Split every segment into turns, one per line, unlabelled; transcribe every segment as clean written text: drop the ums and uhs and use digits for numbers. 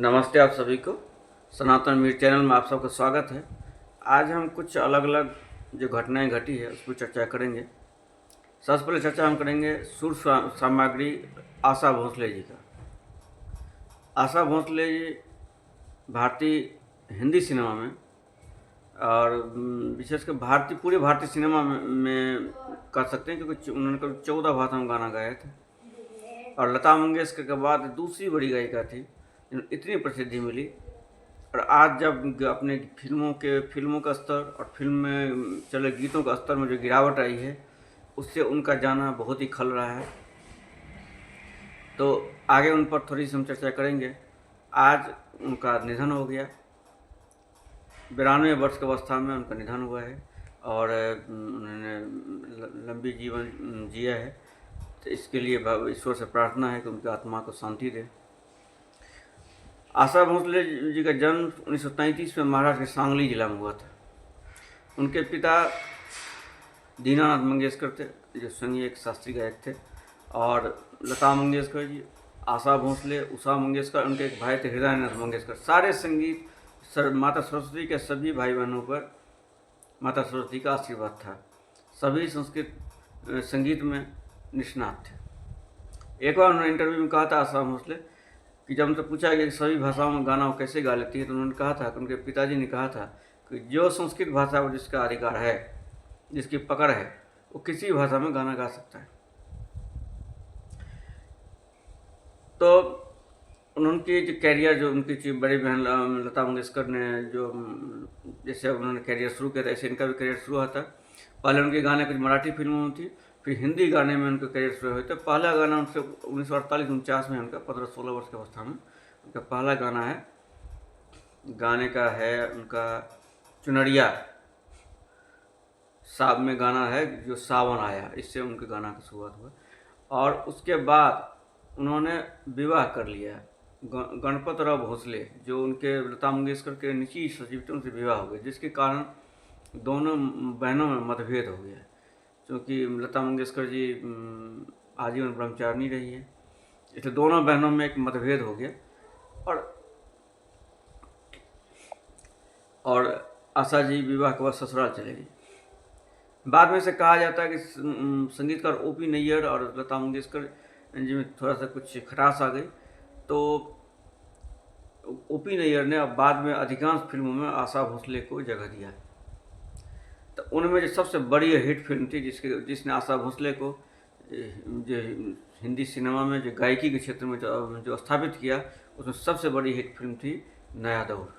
नमस्ते आप सभी को। सनातन मीर चैनल में आप सबका स्वागत है। आज हम कुछ अलग अलग जो घटनाएं घटी है उस पर चर्चा करेंगे। सबसे पहले चर्चा हम करेंगे सुर सामग्री आशा भोसले जी का। आशा भोसले जी भारतीय हिंदी सिनेमा में और विशेषकर पूरे भारतीय सिनेमा में कर सकते हैं, क्योंकि उन्होंने करीब 14 भाषा में गाना गाए थे और लता मंगेशकर के बाद दूसरी बड़ी गायिका थी इतनी प्रसिद्धि मिली। और आज जब अपने फिल्मों का स्तर और फिल्म में चले गीतों का स्तर में जो गिरावट आई है, उससे उनका जाना बहुत ही खल रहा है। तो आगे उन पर थोड़ी सी हम चर्चा करेंगे। आज उनका निधन हो गया, 92 वर्ष की अवस्था में उनका निधन हुआ है और उन्होंने लंबी जीवन जिया है। तो इसके लिए ईश्वर से प्रार्थना है कि उनकी आत्मा को शांति दे। आशा भोसले जी का जन्म 1933 में महाराष्ट्र के सांगली जिला में हुआ था। उनके पिता दीनानाथ मंगेशकर थे, जो संगीत एक शास्त्रीय गायक थे, और लता मंगेशकर जी, आशा भोसले, उषा मंगेशकर, उनके एक भाई थे हृदयनाथ मंगेशकर। सारे संगीत माता सरस्वती के सभी भाई बहनों पर माता सरस्वती का आशीर्वाद था। सभी संगीत में निष्णात थे। एक बार उन्होंने इंटरव्यू में कहा था आशा भोसले कि जब उनसे पूछा गया कि सभी भाषाओं में गाना वो कैसे गा लेती है, तो उन्होंने कहा था कि उनके पिताजी ने कहा था कि जो संस्कृत भाषा पर जिसका अधिकार है, जिसकी पकड़ है, वो किसी भाषा में गाना गा सकता है। तो उनकी जो कैरियर, जो उनकी बड़ी बहन लता मंगेशकर ने जो जैसे उन्होंने कैरियर शुरू किया था, ऐसे इनका भी कैरियर शुरू हुआ था। पहले उनके गाने कुछ मराठी फिल्मों में थी, फिर हिंदी गाने में उनका करियर शुरू हुआ था। पहला गाना उनसे 1948-49 में, उनका 15-16 वर्ष की अवस्था में उनका पहला गाना है। गाने का है उनका चुनरिया साब में गाना है, जो सावन आया, इससे उनके गाना की शुरुआत हुआ। और उसके बाद उन्होंने विवाह कर लिया गणपतराव भोसले, जो उनके लता मंगेशकर के निजी सचिव थे, उनसे विवाह हो गया, जिसके कारण दोनों बहनों में मतभेद हो गया। क्योंकि लता मंगेशकर जी आजीवन ब्रह्मचारिणी रही है, इसलिए दोनों बहनों में एक मतभेद हो गया। और आशा जी विवाह के बाद ससुराल चले गई। बाद में से कहा जाता है कि संगीतकार O.P. नैयर और लता मंगेशकर जी में थोड़ा सा कुछ खटास आ गई, तो O.P. नैयर ने अब बाद में अधिकांश फिल्मों में आशा भोसले को जगह दिया। तो उनमें जो सबसे बड़ी हिट फिल्म थी जिसने आशा भोसले को जो हिंदी सिनेमा में जो गायकी के क्षेत्र में जो स्थापित किया, उसमें सबसे बड़ी हिट फिल्म थी नया दौर।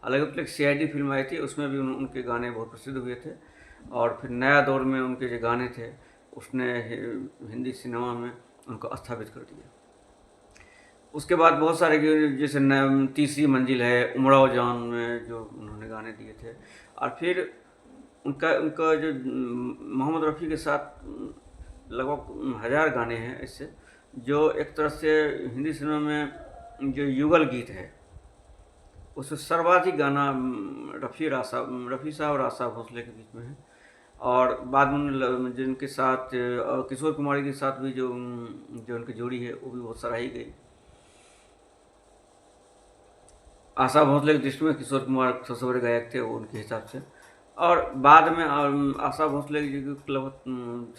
हालांकि एक CID फिल्म आई थी, उसमें भी उनके गाने बहुत प्रसिद्ध हुए थे। और फिर नया दौर में उनके जो गाने थे उसने हिंदी सिनेमा में उनको स्थापित कर दिया। उसके बाद बहुत सारे जैसे तीसरी मंजिल है, उमराव जान में जो उन्होंने गाने दिए थे। और फिर उनका जो मोहम्मद रफ़ी के साथ लगभग 1000 गाने हैं ऐसे, जो एक तरह से हिंदी सिनेमा में जो युगल गीत है, उसमें सर्वाधिक गाना रफ़ी साहब और आशा भोसले के बीच में है। और बाद में जिनके साथ किशोर कुमार के साथ भी जो उनकी जोड़ी है, वो भी बहुत सराही गई। आशा भोसले की दृष्टि में किशोर कुमार सबसे बड़े गायक थे वो उनके हिसाब से। और बाद में आशा भोसले जी का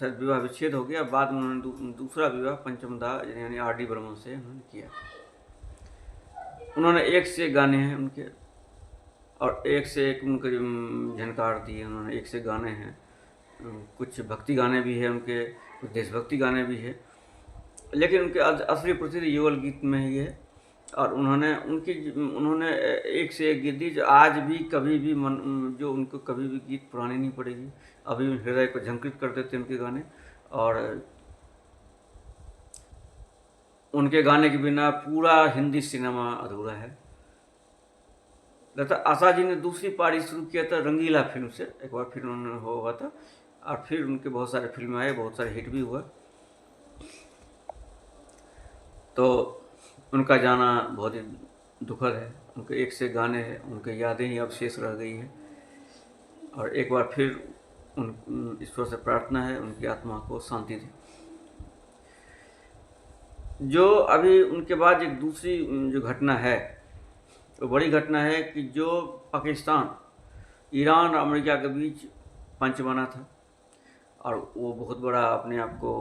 शायद विवाह विच्छेद हो गया। बाद में उन्होंने दूसरा विवाह पंचम दा यानी R.D. बर्मन से उन्होंने किया। उन्होंने एक से एक गाने हैं उनके, और एक से एक उनके झनकार दिए उन्होंने, एक से गाने हैं। कुछ भक्ति गाने भी हैं उनके, कुछ देशभक्ति गाने भी हैं, लेकिन उनके असली प्रसिद्धि युगल गीत में ही है। और उन्होंने एक से एक गीत दी जो आज भी कभी भी जो उनको कभी भी गीत पुरानी नहीं पड़ेगी, अभी भी हृदय को झंकृत कर देते उनके गाने। और उनके गाने के बिना पूरा हिंदी सिनेमा अधूरा है। आशा जी ने दूसरी पारी शुरू किया था रंगीला फिल्म से, एक बार फिर उन्होंने हुआ था, और फिर उनके बहुत सारे फिल्में आए, बहुत सारे हिट भी हुआ। तो उनका जाना बहुत ही दुखद है। उनके एक से गाने हैं, उनके यादें ही अब शेष रह गई हैं। और एक बार फिर ईश्वर से प्रार्थना है उनकी आत्मा को शांति दे। जो अभी उनके बाद एक दूसरी जो घटना है, वो बड़ी घटना है कि जो पाकिस्तान, ईरान और अमेरिका के बीच पंच बना था, और वो बहुत बड़ा अपने आप को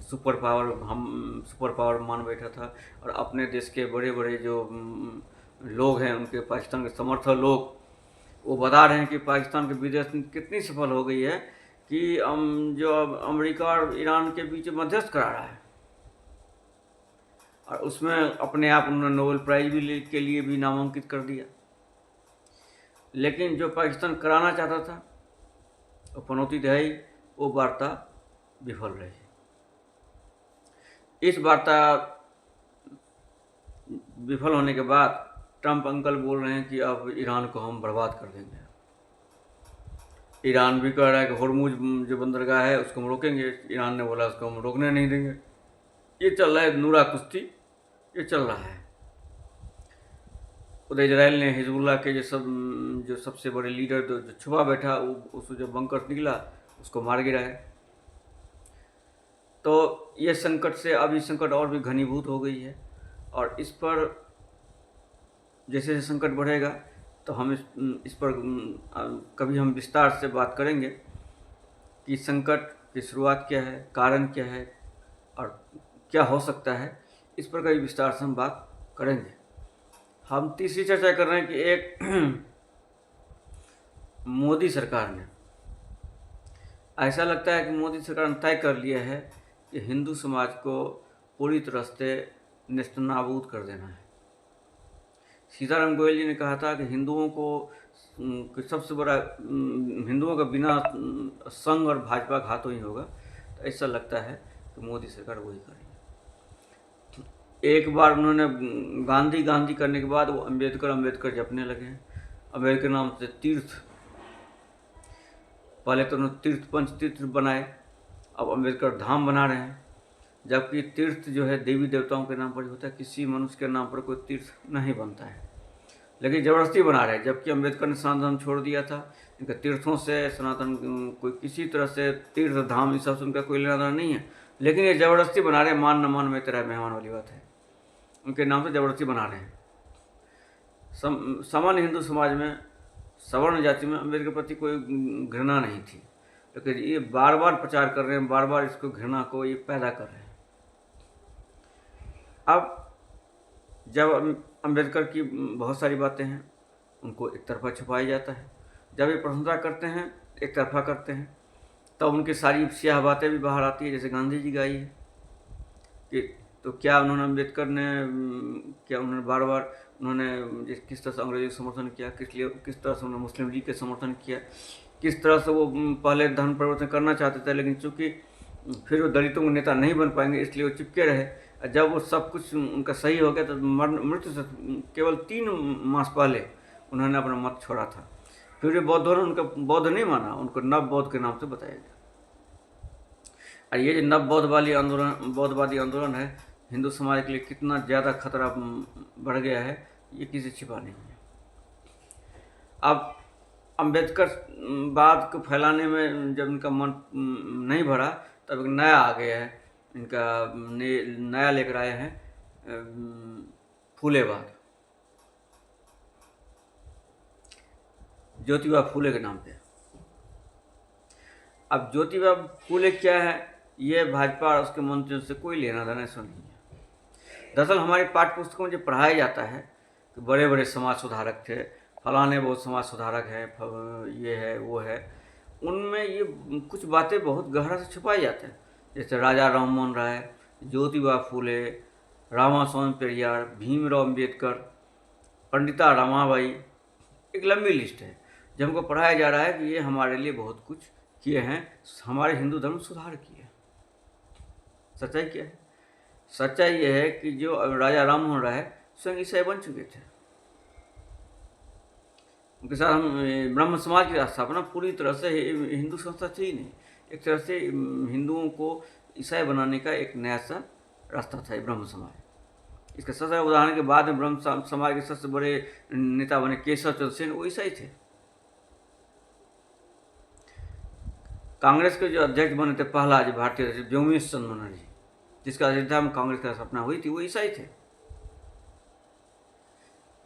सुपर पावर मान बैठा था, और अपने देश के बड़े बड़े जो लोग हैं, उनके पाकिस्तान के समर्थक लोग, वो बता रहे हैं कि पाकिस्तान की विदेश नीति कितनी सफल हो गई है कि जो अमेरिका और ईरान के बीच मध्यस्थ करा रहा है, और उसमें अपने आप उन्होंने नोबेल प्राइज भी के लिए भी नामांकित कर दिया। लेकिन जो पाकिस्तान कराना चाहता था, वो पनौती है ही, वो वार्ता विफल रही। इस वार्ता विफल होने के बाद ट्रंप अंकल बोल रहे हैं कि अब ईरान को हम बर्बाद कर देंगे। ईरान भी कह रहा है कि होर्मुज जो बंदरगाह है उसको हम रोकेंगे, ईरान ने बोला उसको हम रोकने नहीं देंगे। ये चल रहा है नूरा कुश्ती, ये चल रहा है। उधर इजराइल ने हिजबुल्लाह के जो सबसे बड़े लीडर जो छुपा बैठा, उसको जब बंकर निकला उसको मार गिरा है। तो ये संकट से अब ये संकट और भी घनीभूत हो गई है, और इस पर जैसे जैसे संकट बढ़ेगा तो हम इस पर कभी हम विस्तार से बात करेंगे कि संकट की शुरुआत क्या है, कारण क्या है, और क्या हो सकता है। इस पर कभी विस्तार से हम बात करेंगे। हम तीसरी चर्चा कर रहे हैं कि एक मोदी सरकार ने, ऐसा लगता है कि मोदी सरकार ने तय कर लिया है कि हिंदू समाज को पूरी तरह से नेस्तनाबूद कर देना है। सीताराम गोयल जी ने कहा था कि हिंदुओं को सबसे बड़ा हिंदुओं का बिना संघ और भाजपा घातों ही होगा। तो ऐसा लगता है कि मोदी सरकार वही करेगी। एक बार उन्होंने गांधी गांधी करने के बाद वो अम्बेडकर जपने लगे हैं। अम्बेडकर नाम से तीर्थ, पहले तो उन्होंने पंच तीर्थ बनाए, अब अम्बेडकर धाम बना रहे हैं। जबकि तीर्थ जो है देवी देवताओं के नाम पर होता है, किसी मनुष्य के नाम पर कोई तीर्थ नहीं बनता है, लेकिन ज़बरदस्ती बना रहे हैं। जबकि अम्बेडकर ने सनातन छोड़ दिया था, इनका तीर्थों से सनातन कोई किसी तरह से तीर्थ धाम इस सब से उनका कोई लेना देना नहीं है, लेकिन ये ज़बरदस्ती बना रहे हैं। मान न मान में तेरा मेहमान वाली बात है, उनके नाम से ज़बरदस्ती बना रहे हैं। सामान्य हिंदू समाज में, सवर्ण जाति में अम्बेडकर के प्रति कोई घृणा नहीं थी, लेकिन ये बार बार प्रचार कर रहे हैं, बार बार इसको घृणा को ये पैदा कर रहे हैं। अब जब अम्बेडकर की बहुत सारी बातें हैं उनको एक तरफा छुपाया जाता है, जब ये प्रशंसा करते हैं एक तरफा करते हैं, तब उनकी सारी स्याह बातें भी बाहर आती है। जैसे गांधी जी गाई है कि तो क्या उन्होंने अम्बेडकर ने क्या उन्होंने बार बार उन्होंने किस तरह से अंग्रेजी का समर्थन किया, किस तरह से उन्होंने मुस्लिम लीग का समर्थन किया, किस तरह से वो पहले धर्म परिवर्तन करना चाहते थे, लेकिन चूँकि फिर वो दलितों के नेता नहीं बन पाएंगे इसलिए वो चिपके रहे। जब वो सब कुछ उनका सही हो गया तो मृत्यु से केवल 3 मास पहले उन्होंने अपना मत छोड़ा था। फिर ये बौद्धों ने उनका बौद्ध नहीं माना, उनको नव बौद्ध के नाम से बताया गया। और ये जो नव बौद्धवादी आंदोलन है, हिंदू समाज के लिए कितना ज़्यादा खतरा बढ़ गया है, ये किसी छिपा नहीं है। अब अम्बेडकर बाद को फैलाने में जब इनका मन नहीं भरा, तब एक नया आ गया है, इनका नया लेकर आए हैं फूलेवाद, ज्योतिबा फूले के नाम पे। अब ज्योतिबा फूले क्या है, ये भाजपा और उसके मंत्रियों से कोई लेना देना ऐसा नहीं है। दरअसल हमारी पाठ्य पुस्तकों में जो पढ़ाया जाता है कि बड़े बड़े समाज सुधारक थे, फलाने बहुत समाज सुधारक है, ये है वो है, उनमें ये कुछ बातें बहुत गहरा से छुपाई जाते हैं। जैसे राजा राममोहन राय, ज्योतिबा फूले, रामास्वामी पेरियार, भीमराव अम्बेडकर, पंडिता रमाबाई, एक लंबी लिस्ट है। जब हमको पढ़ाया जा रहा है कि ये हमारे लिए बहुत कुछ किए हैं, हमारे हिंदू धर्म सुधार किए। सच्चाई क्या है? सच्चाई ये है कि जो राजा राममोहन राय स्वयं ईसाई बन चुके थे, उनके साथ हम ब्रह्म समाज की स्थापना पूरी तरह से हिंदू संस्था थी ही नहीं, एक तरह से हिंदुओं को ईसाई बनाने का एक नया सा रास्ता था ब्रह्म समाज। इसका सबसे उदाहरण के बाद में ब्रह्म समाज के सबसे बड़े नेता बने केशव चंद्र सेन, वो ईसाई थे। कांग्रेस के जो अध्यक्ष बने थे पहला, जो भारतीय व्योमेश चंद्र बनर्जी, जिसका अयोध्या में कांग्रेस का सपना हुई थी, वो ईसाई थे।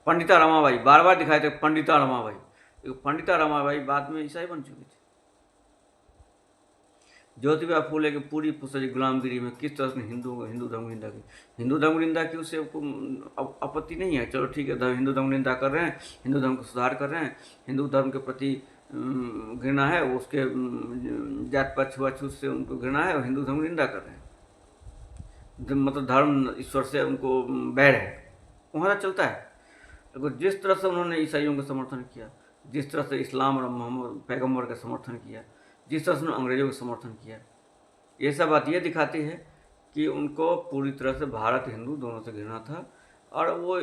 पंडिता रमाबाई बार बार दिखाए थे, पंडिता रमाबाई, पंडिता रमाबाई बाद में ईसाई बन चुकी थी। ज्योतिबा फूले की पूरी पुस्तक गुलामगिरी में किस तरह से हिंदू धर्म की निंदा की। हिंदू धर्म की निंदा की, उससे आपत्ति नहीं है, चलो ठीक है, हिंदू धर्म की निंदा कर रहे हैं, हिंदू धर्म को सुधार कर रहे हैं, हिंदू धर्म के प्रति घृणा है, उसके जात पात छुआछूत से उनको घृणा है और हिंदू धर्म की निंदा कर रहे हैं, मतलब धर्म ईश्वर से उनको बैर है, वहाँ चलता है। लेकिन जिस तरह से उन्होंने ईसाइयों का समर्थन किया, जिस तरह से इस्लाम और मोहम्मद पैगम्बर का समर्थन किया, जिस तरह से उन्होंने अंग्रेज़ों का समर्थन किया, ये सब बात ये दिखाती है कि उनको पूरी तरह से भारत हिंदू दोनों से घृणा था और वो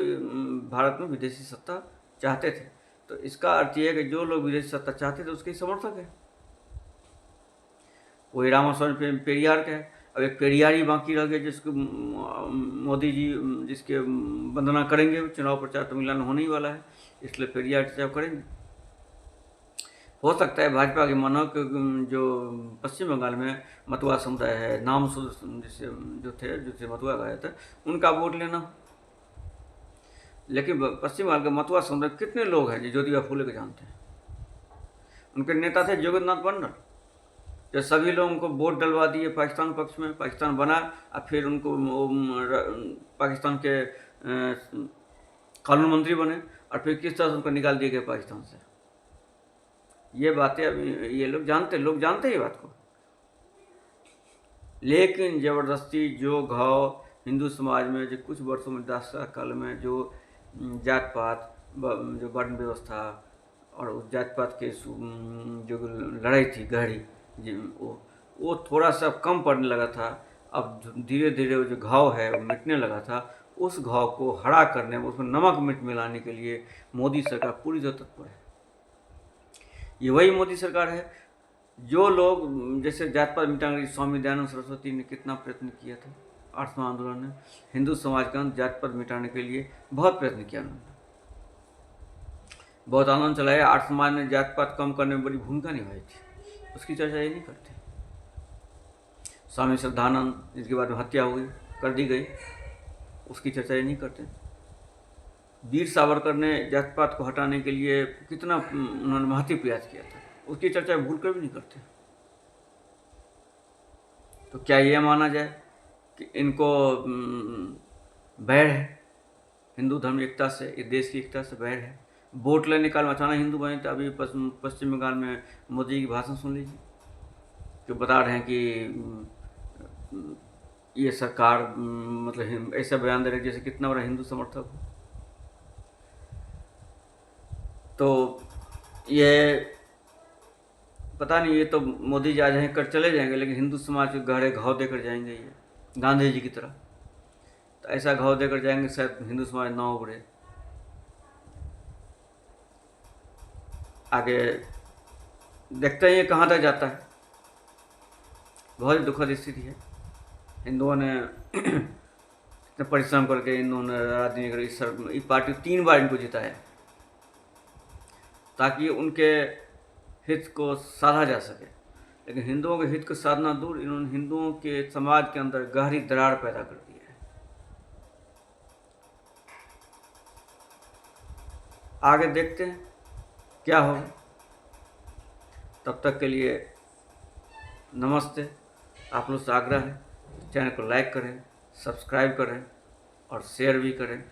भारत में विदेशी सत्ता चाहते थे। तो इसका अर्थ ये है कि जो लोग विदेशी सत्ता चाहते थे उसके समर्थक है। कोई रामास्वामी पेरियार का है, अब एक पेरियार ही बाकी रह गया जिसको मोदी जी जिसके वंदना करेंगे। चुनाव प्रचार तमिलनाडु होने ही वाला है, इसलिए पेरियार चर्चा करेंगे। हो सकता है भाजपा के मानो कि जो पश्चिम बंगाल में मतुआ समुदाय है, नाम जिसे जो थे जिसे मतुआ कहा जाता है, उनका वोट लेना। लेकिन पश्चिम बंगाल के मतुआ समुदाय कितने लोग हैं जो ज्योतिबा फूले को जानते हैं। उनके नेता थे जोगिंद्रनाथ मंडल, जो सभी लोगों को वोट डलवा दिए पाकिस्तान पक्ष में, पाकिस्तान बना और फिर उनको पाकिस्तान के कानून मंत्री बने और फिर किस तरह से उनको निकाल दिए गए पाकिस्तान से। ये बातें अभी ये लोग जानते हैं ये बात को। लेकिन ज़बरदस्ती जो घाव हिंदू समाज में जो कुछ वर्षों में 10 काल में जो जात पात, जो वर्ण व्यवस्था और उस जात पात के जो लड़ाई थी गहरी, वो थोड़ा सा कम पड़ने लगा था। अब धीरे धीरे वो जो घाव है वो मिटने लगा था। उस घाव को हरा करने में, उसमें नमक मिर्च मिलाने के लिए मोदी सरकार पूरी तरह तत्पर है। ये वही मोदी सरकार है जो लोग जैसे जात पात मिटाने, स्वामी दयानंद सरस्वती ने कितना प्रयत्न किया था, आठवां आंदोलन ने हिंदू समाज का जात पात मिटाने के लिए बहुत प्रयत्न किया उन्होंने, बहुत आंदोलन चलाया। आर्य समाज ने जात पात कम करने में बड़ी भूमिका निभाई थी, उसकी चर्चा ये नहीं करते। स्वामी श्रद्धानंद जिसके बाद में हत्या हुई कर दी गई, उसकी चर्चा ये नहीं करते। वीर सावरकर ने जात पात को हटाने के लिए कितना उन्होंने महती प्रयास किया था, उसकी चर्चा भूल कर भी नहीं करते। तो क्या ये माना जाए कि इनको बैर है हिंदू धर्म एकता से, इस देश की एकता से बैर है? वोट लेने निकाल में अचानक हिंदू बने। तो अभी पश्चिम बंगाल में मोदी की भाषण सुन लीजिए, जो बता रहे हैं कि ये सरकार मतलब ऐसा बयान दे रहे जैसे कितना बड़ा हिंदू समर्थक हो। तो ये पता नहीं, ये तो मोदी जी आ जाएंगे कर चले जाएंगे, लेकिन हिंदू समाज को गहरे घाव देकर जाएंगे, ये गांधी जी की तरह। तो ऐसा घाव देकर जाएंगे शायद हिंदू समाज ना उभरे। आगे देखते हैं ये कहाँ तक जाता है। बहुत ही दुखद स्थिति है। हिंदुओं ने इतना परिश्रम करके इन्होंने राजनीति इस पार्टी 3 बार इनको जिताया ताकि उनके हित को साधा जा सके। लेकिन हिंदुओं के हित को साधना दूर, इन्होंने हिंदुओं के समाज के अंदर गहरी दरार पैदा कर दी है। आगे देखते हैं क्या होगा। तब तक के लिए नमस्ते। आप लोग से आग्रह है चैनल को लाइक करें, सब्सक्राइब करें और शेयर भी करें।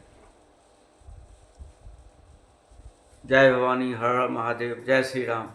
जय भवानी, हर हर महादेव, जय श्री राम।